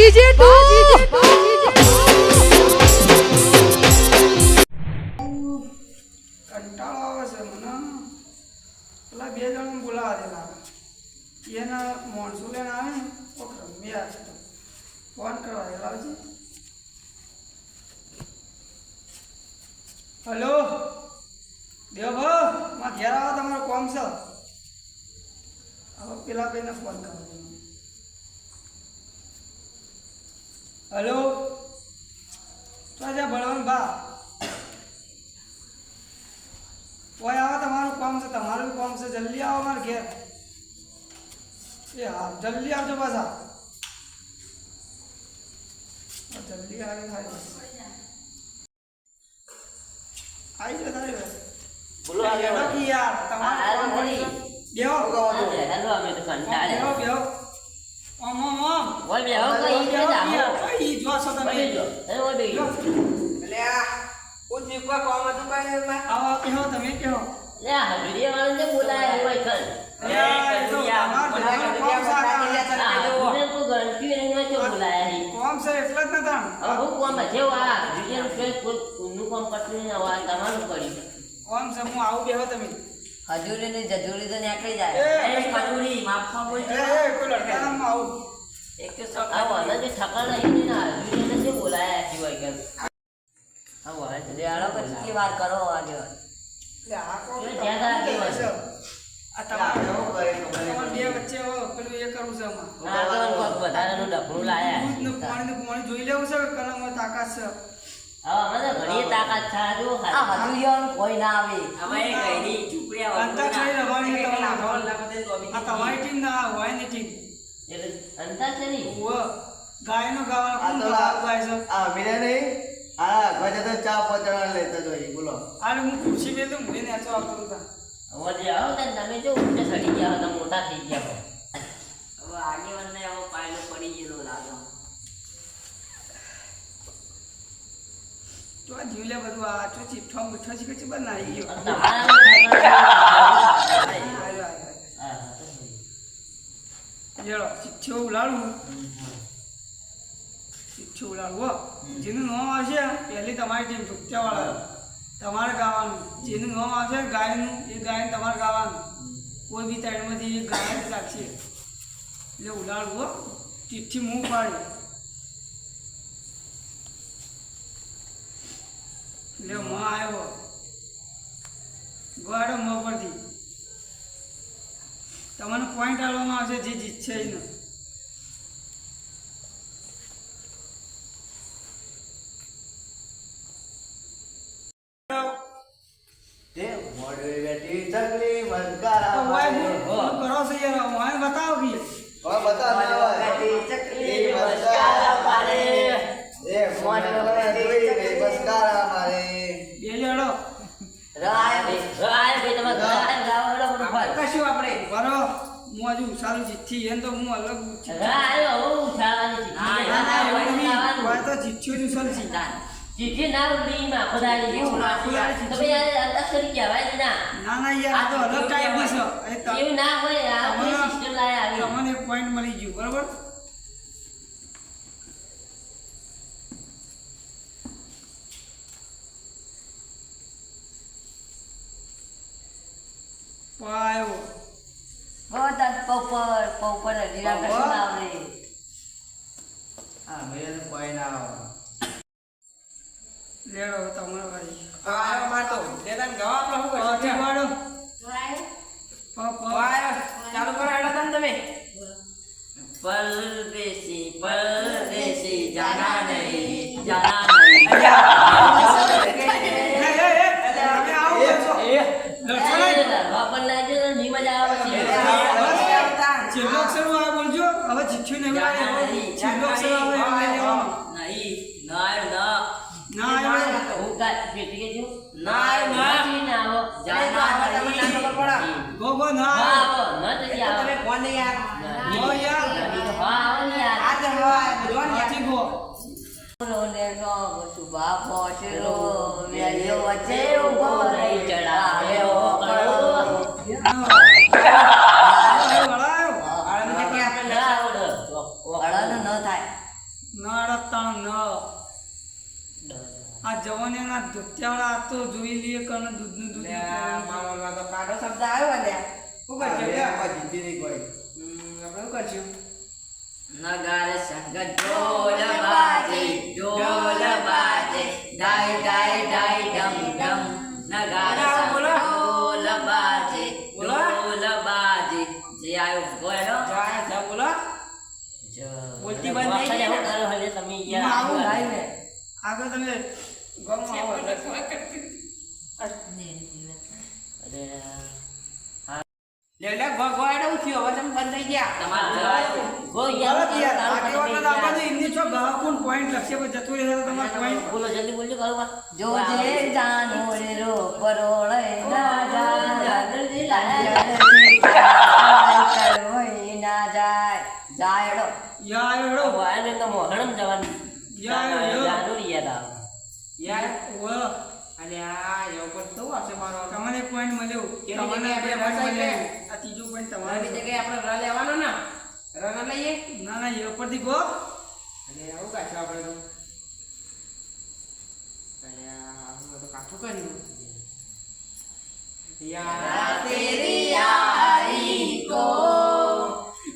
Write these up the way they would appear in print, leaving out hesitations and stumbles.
DJ tu. કંટાળો આવે છે મને. પેલા બે જણ બોલાવા દેલા એના માણસો લઈને આવે ને રમ્યા છે તો ફોન કરવા દેલા છે. હલો દેવભા માં ઘેર આવો તમારો કોમ છે. હવે પેલા ભાઈને ફોન કરો. હલો તો જ્યાં ભણવાનું બા ઓય આવો તમારું કામ છે તમારું કામ છે જલ્દી આવો મારા ઘેર. એ હા જલ્દી આવજો પાછા. જલ્દી આવે થાય આવી જાવ તારી બસ બોલો યાર તમારું કામ કરી બેહો હેલો અમે તો કંટાળે બેહો બેહો ઓમ ઓમ ઓમ ઓય બેહો કઈ છે જામો કઈ જો છો તમે બેજો એ ઓય બેજો એટલે આ કોણ દીપા કોમ હતું કઈ માં આવો કેહો તમે કેહો લે આ વિડિયો વાળાને બોલાય હોય કન એ તો તમાર ભલાનો કામ છે મને તો ગણતી એને તો બોલાય હી કામ છે એટલે જ નતા હવે હું કોમ છે આ વિડિયો કે કોનું કામ કરતું ને આ તમારું કરી કામ છે હું આવું બેહો તમે હજુરી ને જજુરી તો નીકળી જાય એ કટોરી માફમાં બોલ એ કોઈ લડકા નામ આવું એક તો સબ આવો ને જે ઠકાણા હી ના વિડિયો ને બોલાય જીવાય કે આવો આ લે આલો પછી વાત કરો આજે એટલે આ કોમ એ જ્યાદા કેવા છે આ તમારો તમાર બે વચ્ચે પેલું એ કરવું છે આમાં આગળ કોક વધારાનું ડફણું લાયા દૂધનું પાણી જોઈ લેવું છે કે કલમમાં તાકાત છે. હવે મને ઘણી તાકાત છે જો આ હજુરિયાનું કોઈ ના આવે અમે કઈની ચૂપડિયા અંતાક્ષરી રમવાની તમારે આ તમારી ટીમ ના હોય ની ટીમ એટલે અંતાક્ષરી ગાયનો ગાવાનો કોણ ગાય છે. આ મીરા નહીં આ ગજે તો ચા પહોંચાડવા લેતો જોઈ બોલો આલે હું ખુરશી મેં તો મને નેચો આવતો હતા. હવે જે આવો ને તમે જો ઊંચે ચડી ગયા હતા મોટા થઈ ગયા હવે આગેવાનને હવે પાયલો પડી ગયેલો લાગે તો આ જીવલે બધું આ ચો ચીઠો મીઠો છે કે બનાવી ગયો. જેલો ચીઠો ઉલાડું ચીઠો ઉલાડવું જેનું નામ આવશે પહેલી તમારી ટીમ ચૂકત્યાવાળા તમારે ગાવાનું જેનું નામ આવશે ગાયનું એ ગાયન તમારે ગાવાનું કોઈ બી સાઈડમાંથી એ ગાય જ લાગશે એટલે ઉલાડવું ચીઠી મું પાડી એટલે માં આવ્યો ગોડો મ પરથી તમને પોઈન્ટ આવવામાં આવશે જે જીતશે એનો. તે મોડે બેઠી ચકલી મસ્કારા તો વાય મારે. હું કરો છો યાર વાય બતાવો કે હવે બતા ના હોય. બેઠી ચકલી મસ્કારા મારે. એ મોડે બેઠી મસ્કારા મારે. બે લેડો રાય ભાઈ તમે ઘરે ગાવ હેડો ફટાફટ કશું આપણે બરો હું હજુ સારું જીતથી એને તો હું અલગ આયો હું શાળાની વાય તો જીત્યો જ ઉસલથી. ચીઠી ના ઉડી માં ખોદાઈ જેવું તમે યાર અંતાક્ષરી કહેવાય ના ના ના યાર આ તો અલગ ટાઈપની છે. એવું ના હોય આ સિસ્ટમ લાયા આવી તમને એક પોઈન્ટ મળી ગયું બરાબર. પાયો બધા પોપર હજીરા કશું ના આવે આ મેરે કોઈ ના આવે. લેડો તમારો વારી આ માતો દેદાન ગવા આપણે શું કરશું પાછી વાળો ચાલુ કરો હેડો તમે પરદેશી જાના નહીં જાના નહીં વાપર લાગે તો ની મજા આવે છે છેલ્લો અક્ષર વાળો બોલજો હવે જીત્યું ને છેલ્લો અક્ષર આવે નહીં ના ના ના આવ્યો હું કા પેટી કે જો ના ના ના આવો જાના તમને ના ખબર પડે ગો ગો ના હા આવ્યો. આવો ન તો આવો તમે કોણ યાર ગો યાર હા આવો ને યાર આ તો જોન યાર પાછી ગો રોને નો સુબા પોચરો વેલ્યો વચ્ચે ઉભો રહી ચડાવ્યો કરો વળાયો. આળંદ કે આપણે ના આવડે અળન ન થાય આ ધોતિયાવાળા આ તો જોઈ લઈએ કણ દૂધનું દૂધ લે, મામા તો કાઢો શબ્દ આવ્યો લ્યા. શું કરશું લ્યા? આપણે જીતી નહીં કોઈ. આપણે શું કરશું? નગાર સંગ ઢોલ બાજે ડાય ડાય ડાય ડમ ડમ નગાર સંગ ઢોલ બાજે જે આયો ગોયનો જા, જા, બોલો. બોલતી બંધ થઈ ગઈ ને? કરો હવે તમે હું યાર આવું. લાઈ ને. આગળ તમે ગામમાં આવો એટલે લે, લે, ગોળાડો ઉઠ્યો, હવે તમે બંધ થઈ ગયા. બરાબર યાર આગેવાનના આપણે એમની છો ગા કોણ પોઈન્ટ લક્ષ્ય પર જતું રહે તો તમારો પોઈન્ટ બોલો જલ્દી બોલજો કરો જોજે જાનો રે રો પરોળે ના જાય ના જાય જાયડો યા એડો આને તો મોહણમ જવાની યા જાનું યાદ આવે યાર, ઓ અલ્યા, એવું પણ શું હશે મારો? તમને પોઈન્ટ મળ્યો કેની તમને જગ્યાએ બે આપણે પોઈન્ટ બસાઈ મળ્યો આ ત્રીજો પોઈન્ટ તમારો મારી જગ્યાએ આપણે ર લેવાનો ને? ર ન લઈએ? ના ના એ ઉપરથી ગો અને આવું કાઢશું આપણે તો. અલ્યા, હું તો કાઠું કર્યું. યાર, તેરી યારી કો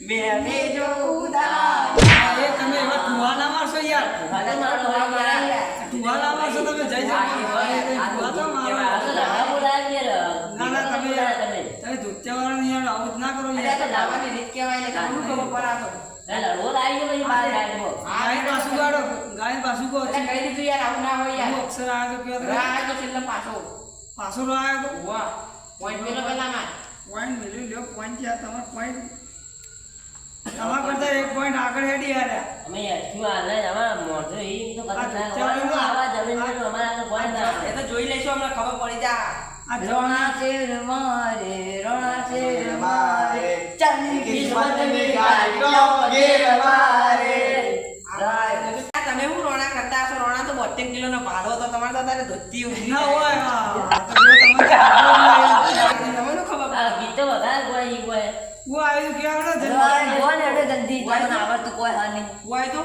મેને જો ઉડાયા. એ તમે એવા ઠુવા ના મારશો યાર ભાગે મારો હોય યાર ઠુવા ના મારશો તમે જઈ જાઓ ઠુવા તો મારો આ તો લડા બોલાય યાર ના ના તમે યાર તમે તમે ધોતિયાવાળાને યાર આવું જ ના કરો અલ્યા, યાર તો લાવવાની રીત કહેવાય એટલે ઘણું ખબર પડે આ તો. લડવો લાવી ગયો પછી બહાર કાઢવો ગાય પાછું ગાડો ગાય પાછું ગો એટલે કહી દીધું યાર, આવું ના હોય હું યાર. અક્ષર આવ્યો તો કયો રા તો છેલ્લે પાછો. પાછો રો આવ્યો તો વાહ, પોઈન્ટ પેલો પહેલામાં. પોઈન્ટ મેળવી લ્યો પોઈન્ટ યાર તમારો પોઈન્ટ તમારા કરતા એક પોઈન્ટ આગળ હેડી યાર અમે શું આલે આમાં મોઢો એ તો કથા ના ચાલો, હોય આવા જમીન પર અમારા તો કોઈ ના એ તો જોઈ લઈશું, હમણાં ખબર પડી જા. આ રોણા શેર મારે રોણા શેર મારે ચંદી કિસ્મત મે ગાયો ગેર મારે તમે શું રોણા કરતા હશો? રોણા તો 72 કિલોનો ભાડો હતો, તમારે તો અત્યારે ધોતી હોય. ના હોય આ તો જો તમે તમને શું ખબર આ ગીતો વધારે કોઈ કોઈ હું આવ્યું કે આવડે રાય કોણ એડે ગંદી તમને આવડતું કોઈ હાની હોય તો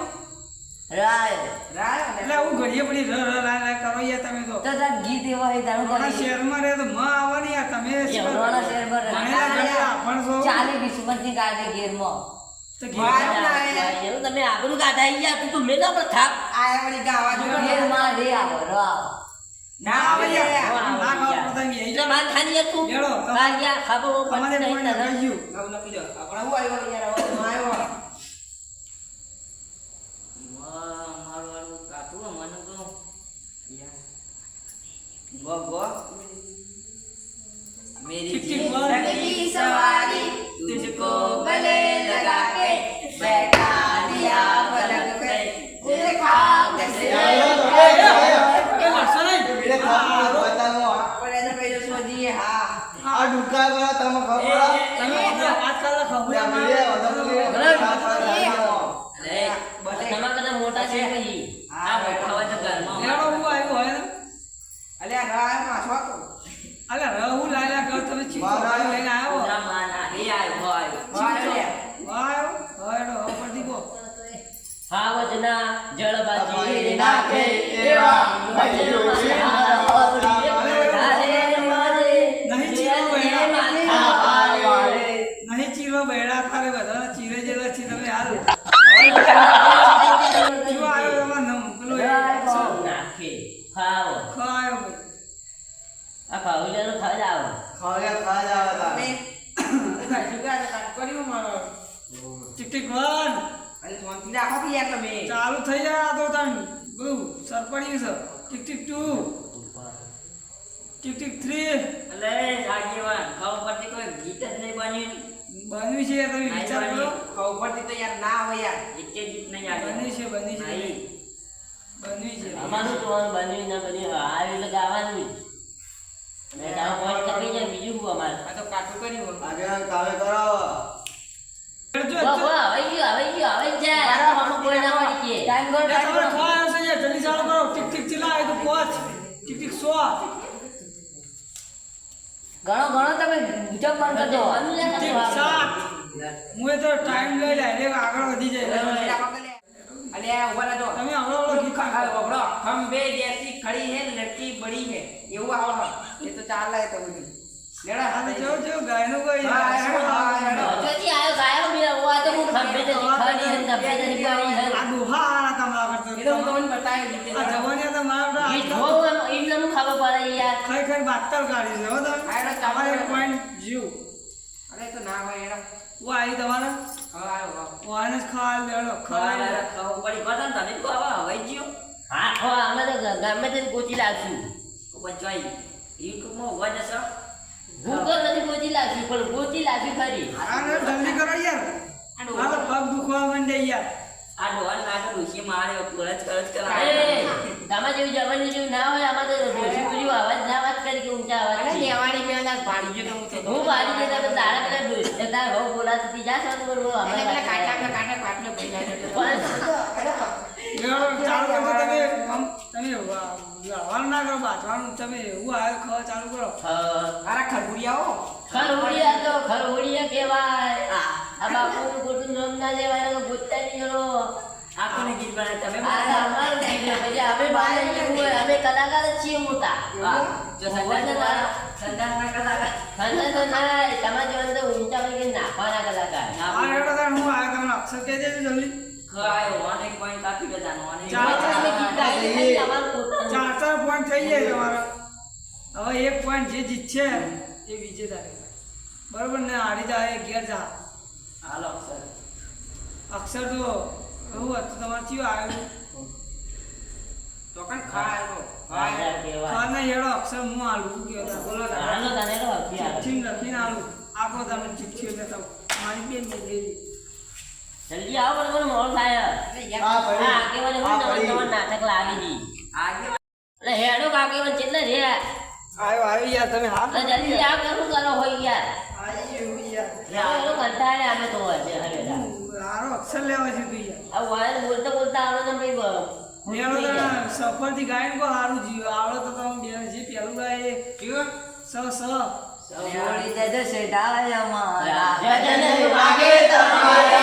રાય રાય એટલે હું ઘડીએ પડી ર ર રા રા કરો યાર તમે તો તો તાર ગીત એવા હોય તારું ઘણા કરી શહેરમાં રહે તો માં આવવાની યાર તમે રોણા શેર પર ભણેલા ગણેલા પણ છો ચાલી કિસ્મત ની કાઢે ગેરમાં તો વાહ. ગીત એવું તમે આબરૂ કાઢા યાર તું તો મેલા પર થાપ આયા વળી ગાવા જો. ગેરમાં રે આવો રાવ ના આવે યાર. ના ખાવ પતંગી એટલે માર ખાની યાર તું લેડો, કાલ યાર ખાબો તમારે પણ પોઈન્ટ નહીં લઈ ગયું આવું લખી દો. આપણે શું આવ્યો યાર? હવે શું આવ્યો? મારું વાળું કાઢું મને તો ગો ગો. मेरी ठीक, ठीक, बोल। जिंदगी सवारी तुझको गले लगा के बैठा दिया पलक पे तेरे ख्वाब से એ લડશો નહીં એટલે ખાવાનું બતાવો. આપણે તો કહી દઈશું હજી, હા. આ ડુકા ગયો તમે ખબર તમે આજકાલ ખબર અરે તમારા કરતા મોટા છે કઈ આ બેઠા હોય તો ઘરમાં લેડો હું આવ્યો હોય ને અલ્યા રાય પાછો હતો. અલે રહું લાયલા કર તમે ચીકો મારા લઈને આવ્યો પૂરા માના એ આવ્યો હોય આવ્યો હવેડો ઉપરથી ગો હાવજના જળબાજી બાજી નાખે એવા નહીં ચીરો બેડા તારે બધા ચીરે જેલા છે તમે હાલ જો આવ્યો તમાર નમ પેલો નાખે ખાવ ખાયો ભાઈ આ ભાવજાનો ખાઈ જાવ ખાવા ખા જાવ આપણે શું કહે છે? કાટ કર્યું મારો. ટીક ટીક વન અરે શાંતિ રાખો કે યાર તમે. ચાલુ થઈ જાય આ તો તન બધું સરપડ્યું છે ટીક ટીક 2 ટીક ટીક 3 અલે આગેવાન ખાવ પરથી કોઈ ગીત જ નહીં બન્યું બન્યું છે તમે વિચાર કરો ખબર પડતી તો યાર ના આવે યાર. એક ગીત નહીં આવ્યું બન્યું છે બન્યું છે નહીં. બન્યું છે અમારું જોવાનું બન્યું ના બન્યું આ એટલે ગાવાનું જ અને તારો point કપી જાય બીજું શું અમારે આ તો કાઠું કર્યું. આગળ કામે કરો કરજો વાહ વાહ આવી ગયું આવી જાય આ મારું કોઈ ના પડી કે ટાઈમ ગો તમારે ખવાયો છે યાર જલ્દી ચાલુ કરો ટીક ટીક ચિલ્લાય તો પોચ ટીક ટીક 100 ઘણો ઘણો તમે જમ બંધ કરજો ટીક 7 હું એ તો ટાઈમ લઈ લે રે આગળ વધી જાય અલ્યા ઉભા રહેજો. તમે હમણાં ઓલો ગીત વગડો ખંભે જૈસી ખડી હે લડકી બડી હે એવું આવો એ તો ચાલે તો બધું લેડા આ તો જો ગાયનું કોઈ હા, હેડો. જોજી આયો ગાયો બી હુઆ તો હું ખંભે તે ખડી હે ખંભે તે પડી હે આ ડોહા આ કામલા કરતો એ તો હું તમને બતાવી દીધી આ જવાની તો મારા ઈ જો એમને નું ખબર પડે યાર ખરેખર બાતર કાઢી છે હો તમે આયડો તમારે ચાલો. એક પોઈન્ટ જીવ અરે તો ના હોય એડા ઓ આવી તમારે હવે આવ્યો ઓ આને જ ખાવા લેડો ખાવા ખબર પડી બતા તમે કો આવા હવાઈ ગયો હા હો અમે તો ગામે તે ગોચી લાગશું બચાઈ યુટ્યુબમાં હોવા જશે ભૂખ નથી ગોચી લાગશું પણ ગોચી લાગી ખરી આને જલ્દી કરો યાર આ તો પગ દુખવા માંડે યાર આ ડોલ નાખો ડોસી મારે કરજ કરાય તમારે જેવી જવાની જેવી ના હોય આમાં તો ડોસી પૂરી અવાજ ના વાત કરી કે ઊંચા અરે અવાજ લેવાડી મેલા ભાડી જો હું તો હું બારી જતા તો તારા પેલા ડોસી તાર હો બોલાતી જા છો તો બોલો અરે અમે પેલા કાટલે ભઈ જાય લેડો ચાલુ કરો તમે તમે હવાનું ના કરો બાજવાનું તમે એવું આ ખાવા ચાલુ કરો મારા ખરબુડિયાઓ ખરવડિયા કહેવાય આ બાપુનું ખોટું નામ ના લેવાય તો ગોતતા નહીં જણો આપણને ગીત બનાવે તમે આ અમારું ગીત છે. પછી અમે બહાર જઈએ હોય, અમે કલાકાર જ છીએ મોટા જો સંદાસના કલાકાર ખંડન તો ના તમારે જેવા તો ઊંચા પૈકી નાખવાના કલાકાર આ લેડો તાર હું આ તમને અક્ષર કહી દેજો જલ્દી ખાયો ઓને પોઈન્ટ કાપી દેવાનો ઓને અમે ગીત ગાઈએ ખાલી અમારું પોતાનું. ચાર પોઈન્ટ થઈ જાય તમારા હવે એક પોઈન્ટ જે જીતશે એ વિજેતા રહે બરોબર ને હારી જાય ઘેર જા હાલો સર અક્ષર તો એવું હતું તમારે ચિયો આવ્યું તો કણ ખાયો રાજા કહેવાય. ખાના હેડો અક્ષર હું આલું શું કહો બોલો હાલો તને તો હકી હાલો. ચિઠ્ઠી લખીને આલું આપો તમે ચિઠ્ઠી એટલે તો મારી બેન ને લેવી જલ્દી આવો પણ મને મોડું થાય આ હા પડી આગેવાને હું આ નવા પડી. નવા નાટક લાવી દી આજે એટલે હેડો આગેવાન કેટલા રે આવ્યો યાર તમે હા એટલે જલ્દી આ કરું કરો હોય યાર આવ્યું યાર હેડો કંટાળે અમે તો હોય છે હવે સારો અક્ષર લેવા છે તું યાર આ વાયર બોલતા બોલતા આવડે ને ભાઈ લેડો તો સફરથી ગાયન કો સારું જીવ આવડે તો તમે બે જે પેલું ગાય કયું સ જોડી દેજો સેઢાય અમારા જજને વાગે તમારા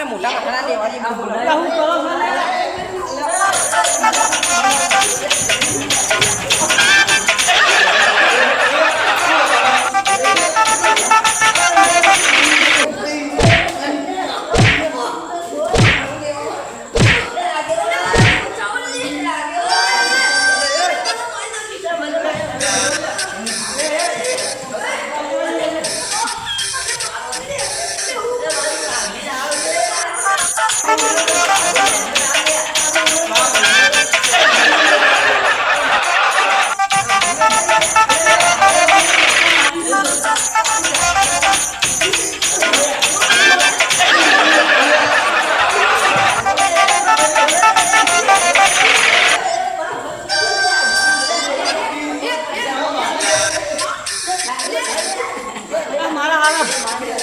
મોટા પકડા દેવાની હું કરો છો ને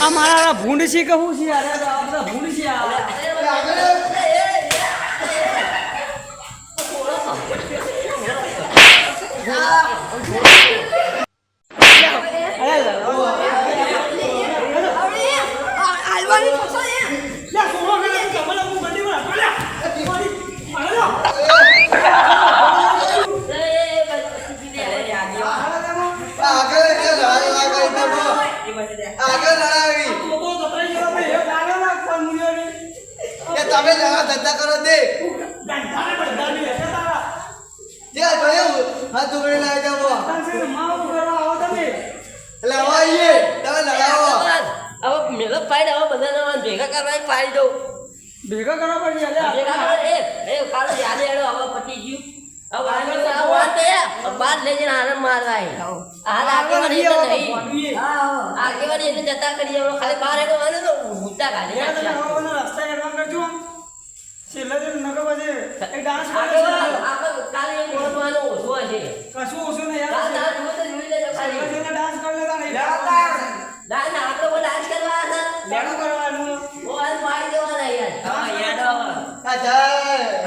આ મારા ભૂંડ છે કે હું છે યાર આ બધા ભૂંડ છે આ આગળ એટલે લડાઈ આગળ લડાવી એ તમે લડા ધંધા કરો દે ત્યાં જોયું હાથ ઉગડી લાવી જાવ એટલે હવે આવીએ તમે લડાવો હવે મેલો ફાઈડ હવે બધાને ભેગા કરવા ફાઈડ દઉં ભેગા કરવા પડશે ભેગા કરવા એ કાલે યાદ હેડો હવે પતી ગયું હવે આ વાત એ બાદ લઈ જઈને આરામ મારવા હાલ આગેવાની તો નહીં આગેવાની એટલે જતા કરીએ હવે ખાલી બહાર હેડો વાળો તો મુદ્દા કાઢી નાખ્યા રસ્તા એડવાન્સ કરજો છેલ્લે દિન નગર પછી એક ડાન્સ આગેવાન આપણે કાલે એમ બોલવાનું ઓછું હશે કશું ઓછું નહીં કાલ યાર દાળ જોવે તો જોઈ લેજો ખાલી ડાન્સ કરી લેતા નહીં દાળ આપણે ડાન્સ કરવા હતા લેડું કરવાનું ઓ આજ આ જય